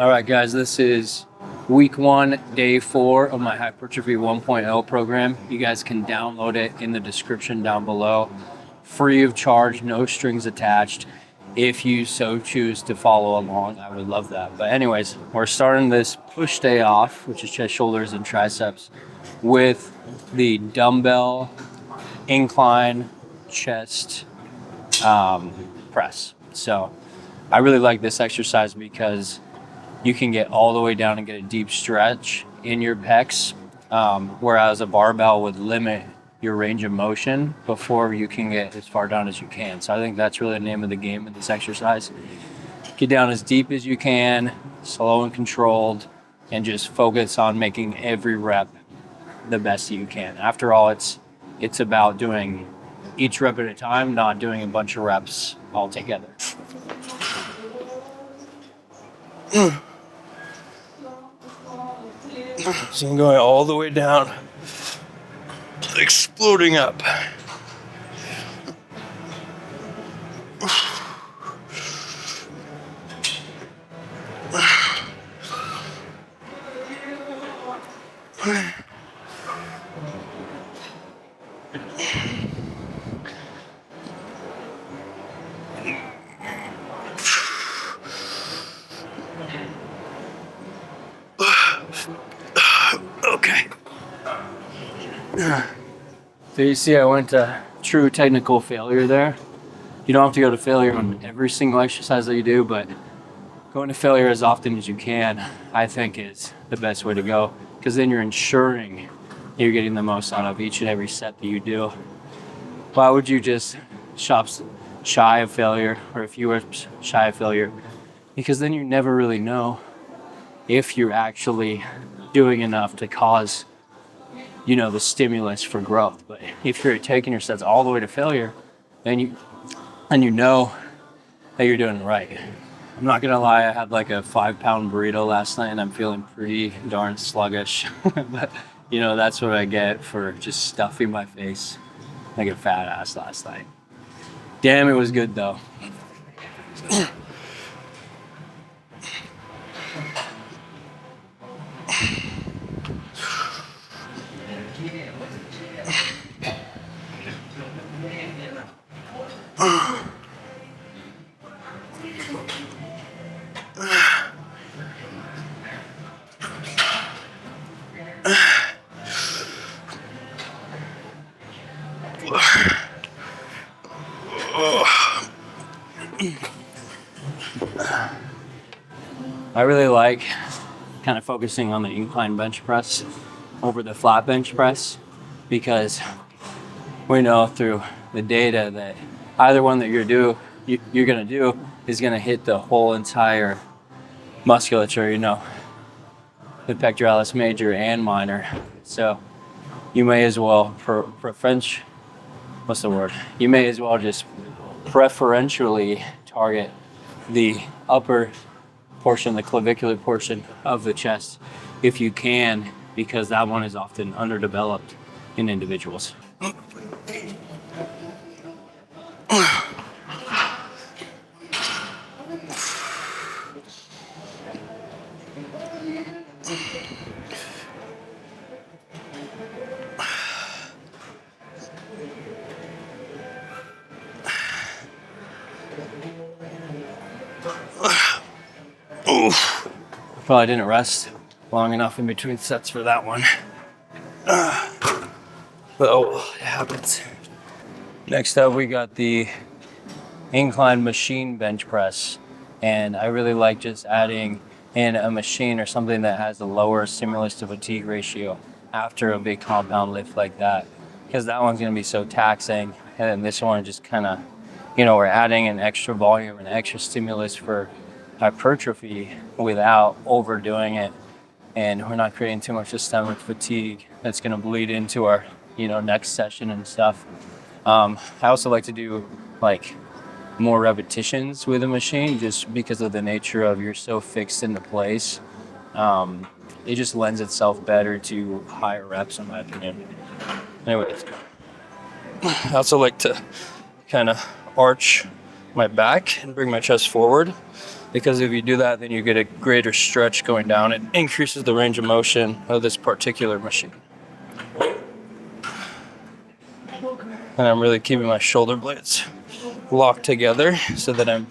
All right, guys, this is week 1, day 4 of my Hypertrophy 1.0 program. You guys can download it in the description down below. Free of charge, no strings attached. If you so choose to follow along, I would love that. But anyways, we're starting this push day off, which is chest, shoulders, and triceps, with the dumbbell incline chest press. So I really like this exercise because you can get all the way down and get a deep stretch in your pecs, whereas a barbell would limit your range of motion before you can get as far down as you can. So I think that's really the name of the game in this exercise. Get down as deep as you can, slow and controlled, and just focus on making every rep the best that you can. After all, it's about doing each rep at a time, not doing a bunch of reps all together. So I'm going all the way down, exploding up. Okay. So you see I went to true technical failure there. You don't have to go to failure on every single exercise that you do, but going to failure as often as you can, I think, is the best way to go, because then you're ensuring you're getting the most out of each and every set that you do. Why would you just shop shy of failure, or if you were shy of failure? Because then you never really know if you're actually doing enough to cause, the stimulus for growth. But if you're taking your sets all the way to failure, then you know that you're doing it right. I'm not gonna lie, I had like a 5-pound burrito last night and I'm feeling pretty darn sluggish. But that's what I get for just stuffing my face like a fat ass last night. Damn, it was good though. I really like kind of focusing on the incline bench press over the flat bench press, because we know through the data that either one that you're going to do is going to hit the whole entire musculature, the pectoralis major and minor. So you may as well, you may as well just preferentially target the upper portion, the clavicular portion of the chest, if you can, because that one is often underdeveloped in individuals. Oof. Probably didn't rest long enough in between sets for that one. But it happens. Next up, we got the incline machine bench press. And I really like just adding in a machine or something that has a lower stimulus to fatigue ratio after a big compound lift like that, because that one's going to be so taxing. And then this one just kind of, we're adding an extra volume and extra stimulus for hypertrophy without overdoing it, and we're not creating too much systemic fatigue that's going to bleed into our next session and stuff. I also like to do more repetitions with a machine, just because of the nature of you're so fixed into place. It just lends itself better to higher reps, in my opinion. Anyways, I also like to kind of arch my back and bring my chest forward, because if you do that, then you get a greater stretch going down. It increases the range of motion of this particular machine. And I'm really keeping my shoulder blades locked together so that I'm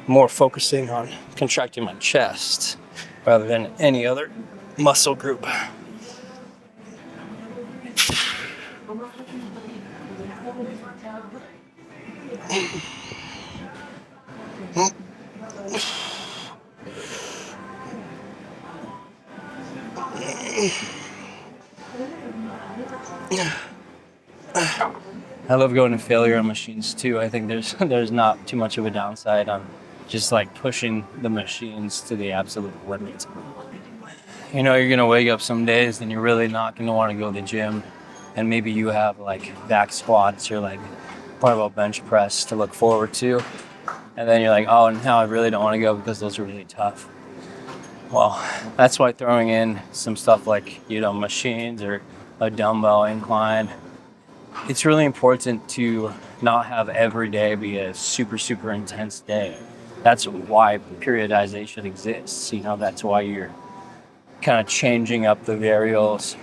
more focusing on contracting my chest rather than any other muscle group. I love going to failure on machines too. I think there's not too much of a downside on just like pushing the machines to the absolute limit. You know, you're gonna wake up some days and you're really not gonna want to go to the gym, and maybe you have like back squats or like barbell bench press to look forward to, and then you're like, oh, now I really don't want to go because those are really tough. Well, that's why throwing in some stuff like, you know, machines or a dumbbell incline, it's really important to not have every day be a super intense day. That's why periodization exists. You know, that's why you're kind of changing up the variables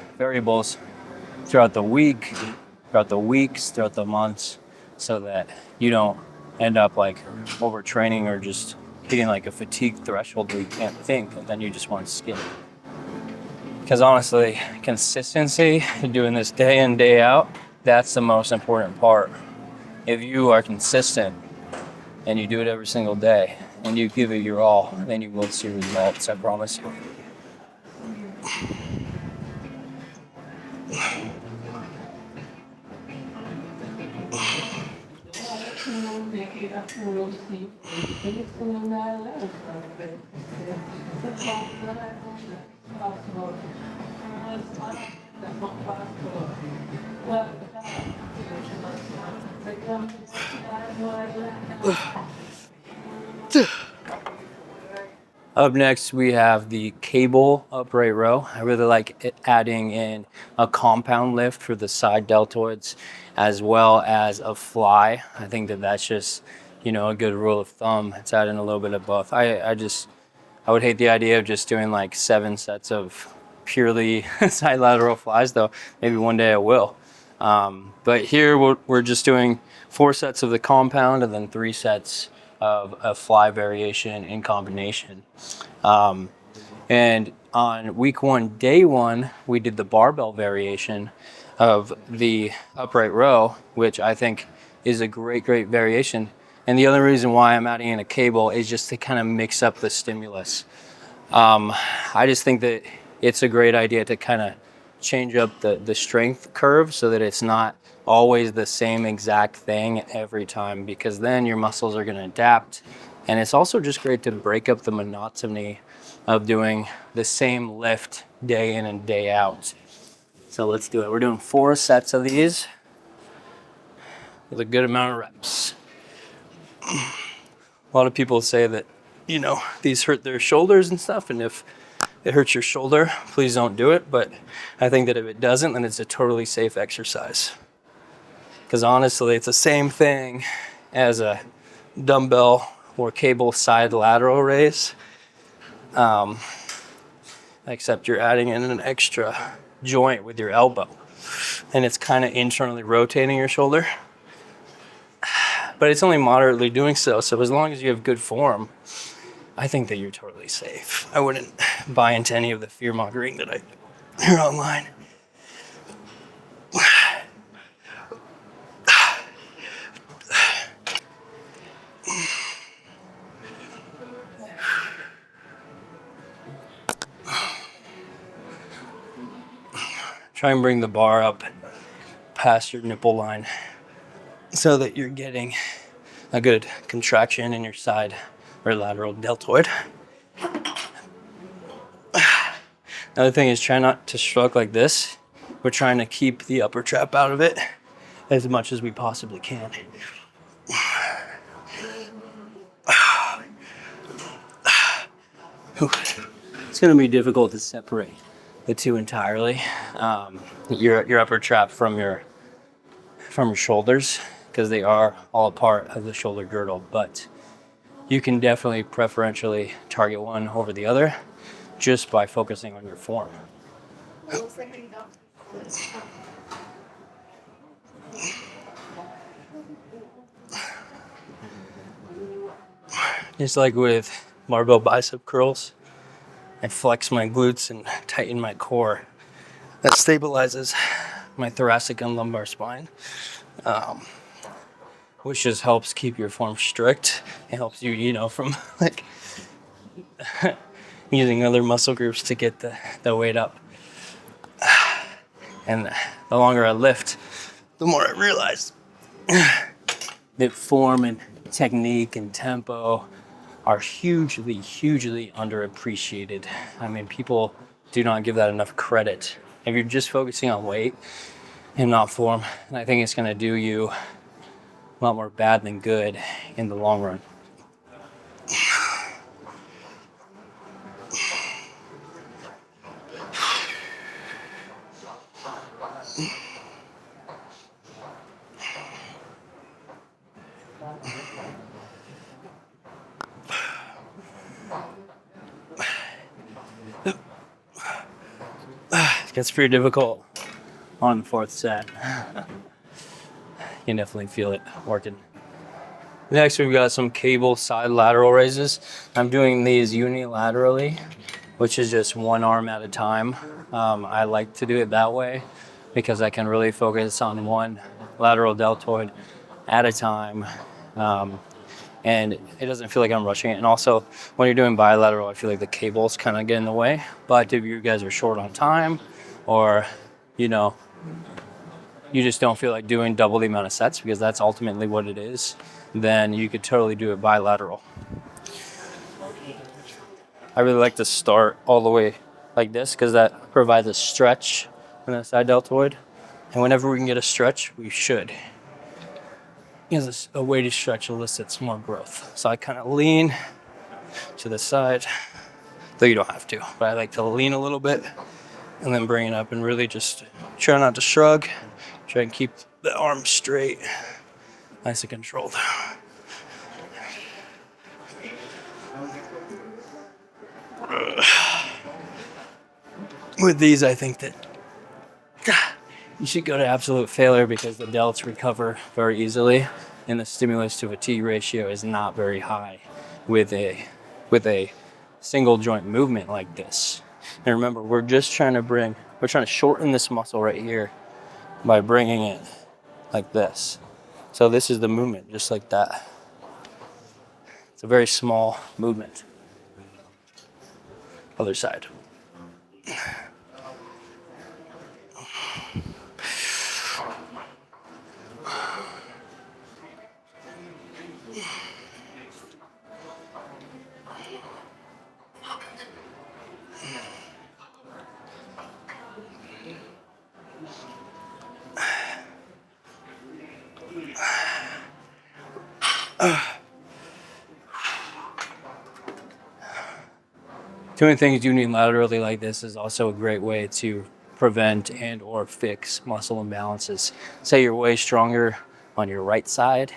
throughout the week, throughout the weeks, throughout the months, so that you don't end up like overtraining or just hitting like a fatigue threshold where you can't think and then you just want to skip. Because honestly, consistency, doing this day in, day out, that's the most important part. If you are consistent and you do it every single day and you give it your all, then you will see results, I promise you. Up next, we have the cable upright row. I really like adding in a compound lift for the side deltoids, as well as a fly. I think that that's just, you know, a good rule of thumb. It's adding a little bit of both. I would hate the idea of just doing like 7 sets of purely side lateral flies, though maybe one day I will. But here we're just doing 4 sets of the compound and then 3 sets of a fly variation in combination. And on week 1, day 1, we did the barbell variation of the upright row, which I think is a great variation. And the other reason why I'm adding in a cable is just to kind of mix up the stimulus. I just think that it's a great idea to kind of change up the strength curve so that it's not always the same exact thing every time, because then your muscles are going to adapt. And it's also just great to break up the monotony of doing the same lift day in and day out. So let's do it. We're doing 4 sets of these with a good amount of reps. A lot of people say that, you know, these hurt their shoulders and stuff, and if it hurts your shoulder, please don't do it. But I think that if it doesn't, then it's a totally safe exercise. Because honestly, it's the same thing as a dumbbell or cable side lateral raise, except you're adding in an extra joint with your elbow, and it's kind of internally rotating your shoulder. But it's only moderately doing so, so as long as you have good form, I think that you're totally safe. I wouldn't buy into any of the fear-mongering that I hear online. Try and bring the bar up past your nipple line so that you're getting a good contraction in your side or lateral deltoid. Another thing is try not to shrug like this. We're trying to keep the upper trap out of it as much as we possibly can. It's going to be difficult to separate the two entirely. Your upper trap from your shoulders, because they are all part of the shoulder girdle, but you can definitely preferentially target one over the other just by focusing on your form. Just like with barbell bicep curls, I flex my glutes and tighten my core. That stabilizes my thoracic and lumbar spine, which just helps keep your form strict. It helps you, from like using other muscle groups to get the weight up. And the longer I lift, the more I realize that form and technique and tempo are hugely, hugely underappreciated. I mean, people do not give that enough credit. If you're just focusing on weight and not form, and I think it's going to do you a lot more bad than good in the long run. It gets pretty difficult on the fourth set. You can definitely feel it working. Next, we've got some cable side lateral raises. I'm doing these unilaterally, which is just one arm at a time. I like to do it that way because I can really focus on one lateral deltoid at a time. And it doesn't feel like I'm rushing it. And also, when you're doing bilateral, I feel like the cables kind of get in the way. But if you guys are short on time, or you just don't feel like doing double the amount of sets, because that's ultimately what it is, then you could totally do it bilateral. I really like to start all the way like this because that provides a stretch in the side deltoid. And whenever we can get a stretch, we should. Because a way to stretch elicits more growth. So I kind of lean to the side, though you don't have to, but I like to lean a little bit and then bring it up and really just try not to shrug. Try and keep the arm straight, nice and controlled. With these, I think that you should go to absolute failure because the delts recover very easily and the stimulus to fatigue ratio is not very high with a single joint movement like this. And remember, we're trying to shorten this muscle right here by bringing it like this. So this is the movement, just like that. It's a very small movement. Other side. Doing things unilaterally like this is also a great way to prevent and or fix muscle imbalances. Say you're way stronger on your right side,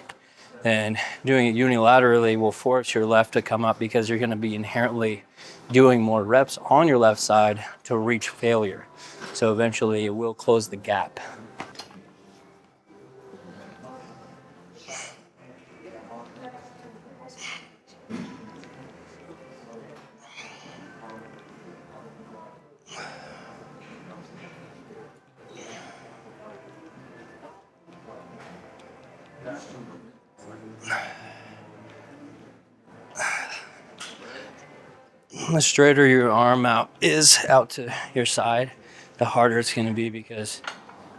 then doing it unilaterally will force your left to come up because you're going to be inherently doing more reps on your left side to reach failure. So eventually it will close the gap. The straighter your arm out to your side, the harder it's going to be because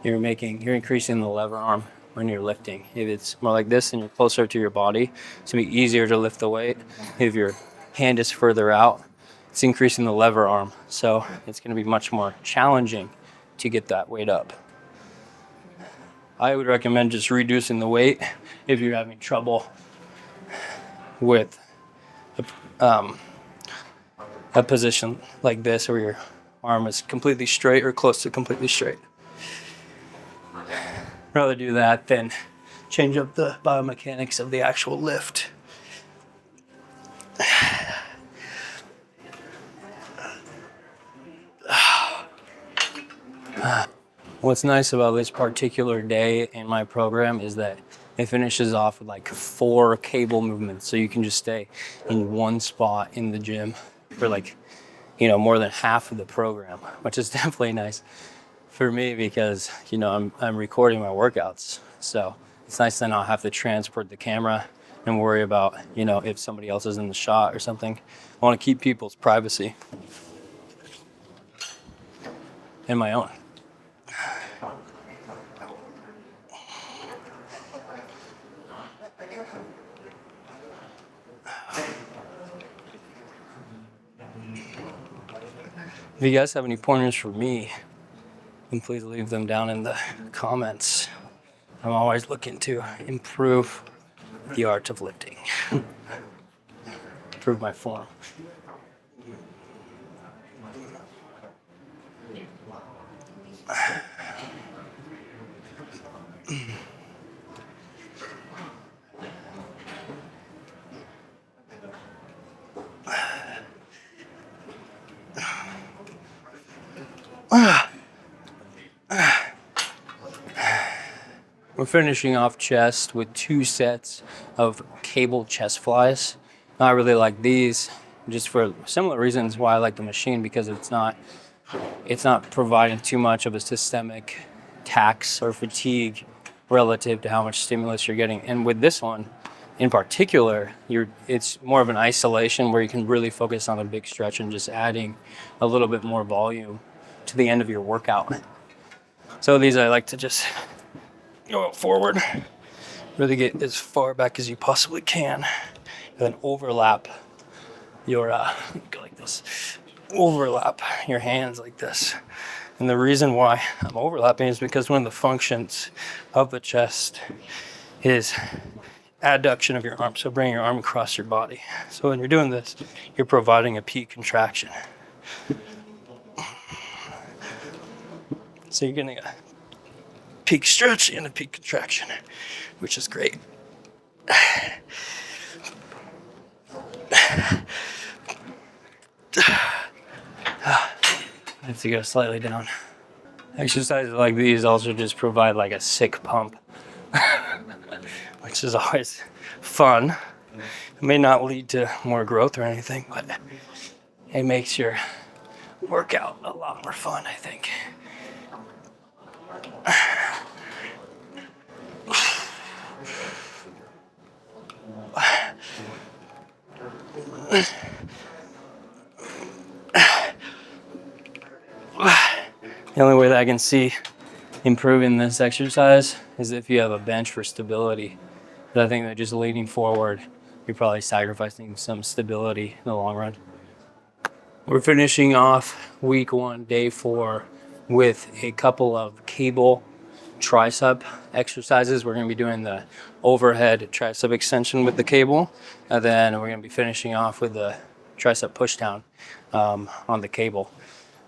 you're increasing the lever arm when you're lifting. If it's more like this and you're closer to your body, it's going to be easier to lift the weight. If your hand is further out, it's increasing the lever arm. So it's going to be much more challenging to get that weight up. I would recommend just reducing the weight if you're having trouble with a position like this where your arm is completely straight or close to completely straight. Rather do that than change up the biomechanics of the actual lift. What's nice about this particular day in my program is that it finishes off with like 4 cable movements. So you can just stay in one spot in the gym for like, more than half of the program, which is definitely nice for me because, I'm recording my workouts. So it's nice to not have to transport the camera and worry about, if somebody else is in the shot or something. I want to keep people's privacy and my own. If you guys have any pointers for me, then please leave them down in the comments. I'm always looking to improve the art of lifting, improve my form. We're finishing off chest with 2 sets of cable chest flies. I really like these just for similar reasons why I like the machine, because it's not providing too much of a systemic tax or fatigue relative to how much stimulus you're getting. And with this one in particular, it's more of an isolation where you can really focus on a big stretch and just adding a little bit more volume to the end of your workout. So these I like to just go forward, really get as far back as you possibly can, and then overlap your go like this, overlap your hands like this. And the reason why I'm overlapping is because one of the functions of the chest is adduction of your arm, so bring your arm across your body. So when you're doing this, you're providing a peak contraction. So you're getting a peak stretch and a peak contraction, which is great. I have to go slightly down. Exercises like these also just provide like a sick pump, which is always fun. It may not lead to more growth or anything, but it makes your workout a lot more fun, I think. The only way that I can see improving this exercise is if you have a bench for stability. But I think that just leaning forward, you're probably sacrificing some stability in the long run. We're finishing off week 1, day 4, with a couple of cable tricep exercises. We're going to be doing the overhead tricep extension with the cable, and then we're going to be finishing off with the tricep push down on the cable.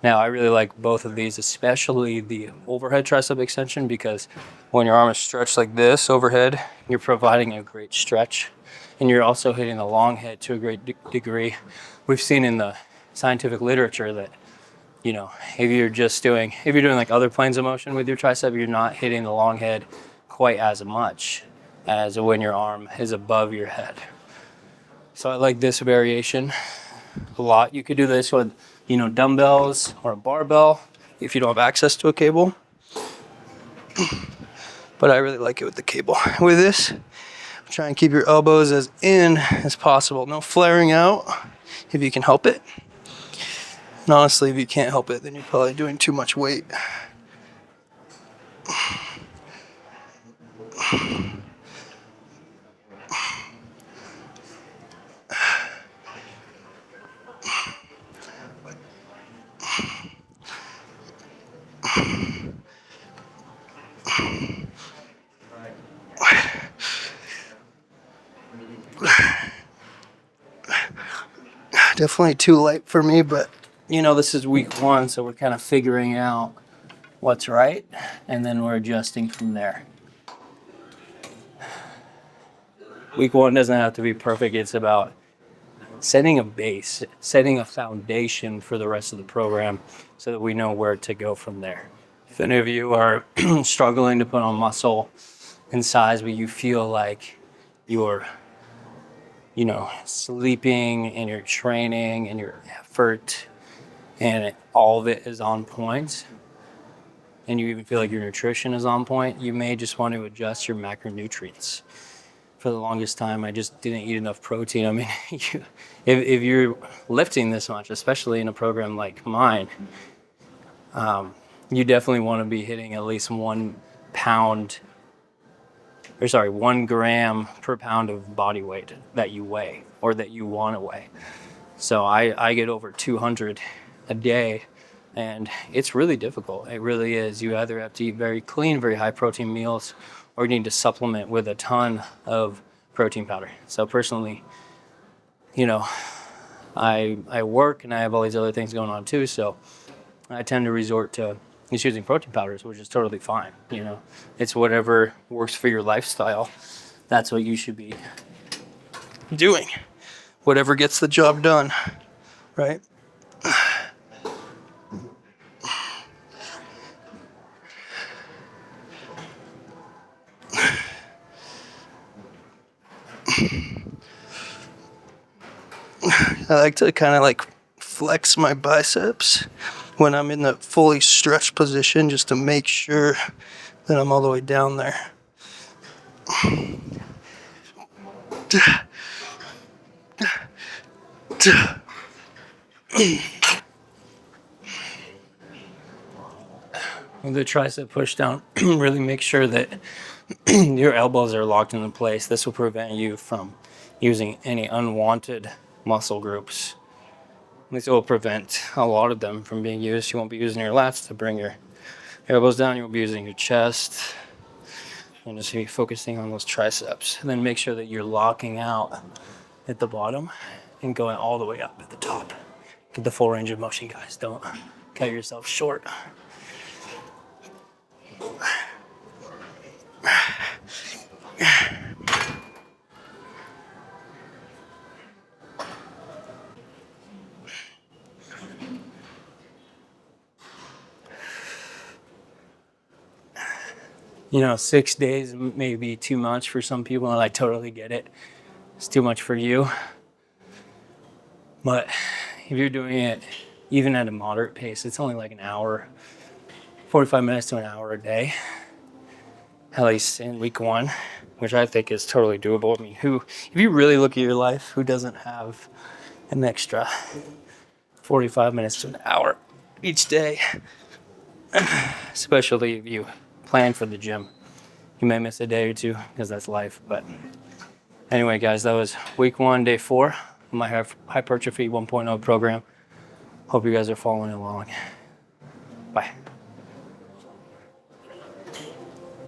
Now, I really like both of these, especially the overhead tricep extension, because when your arm is stretched like this overhead, you're providing a great stretch, and you're also hitting the long head to a great degree. We've seen in the scientific literature that, if you're doing like other planes of motion with your tricep, you're not hitting the long head quite as much as when your arm is above your head. So I like this variation a lot. You could do this with dumbbells or a barbell if you don't have access to a cable. But I really like it with the cable. With this, try and keep your elbows as in as possible. No flaring out if you can help it. And honestly, if you can't help it, then you're probably doing too much weight. Definitely too light for me, but this is week 1, so we're kind of figuring out what's right, and then we're adjusting from there. week one doesn't have to be perfect. It's about setting a base, setting a foundation for the rest of the program so that we know where to go from there. If any of you are struggling to put on muscle and size, but you feel like you're, sleeping and your training and your effort and all of it is on point, and you even feel like your nutrition is on point, you may just want to adjust your macronutrients. For the longest time, I just didn't eat enough protein. I mean, if you're lifting this much, especially in a program like mine, you definitely want to be hitting at least 1 gram per pound of body weight that you weigh or that you want to weigh. So I get over 200 a day, and it's really difficult. It really is. You either have to eat very clean, very high protein meals, or you need to supplement with a ton of protein powder. So personally, I work and I have all these other things going on too. So I tend to resort to just using protein powders, which is totally fine. It's whatever works for your lifestyle. That's what you should be doing. Whatever gets the job done, right? I like to kind of like flex my biceps when I'm in the fully stretched position just to make sure that I'm all the way down there. With the tricep push down, really make sure that your elbows are locked into place. This will prevent you from using any unwanted muscle groups. This will prevent a lot of them from being used. You won't be using your lats to bring your elbows down. You won't be using your chest. And just be focusing on those triceps. And then make sure that you're locking out at the bottom and going all the way up at the top. Get the full range of motion, guys. Don't cut yourself short. You know, 6 days may be too much for some people, and I totally get it. It's too much for you. But if you're doing it even at a moderate pace, it's only like an hour, 45 minutes to an hour a day, at least in week one, which I think is totally doable. I mean, if you really look at your life, who doesn't have an extra 45 minutes to an hour each day? Especially if you plan for the gym. You may miss a day or two because that's life. But anyway, guys, that was week 1, day 4 of my Hypertrophy 1.0 program. Hope you guys are following along. Bye.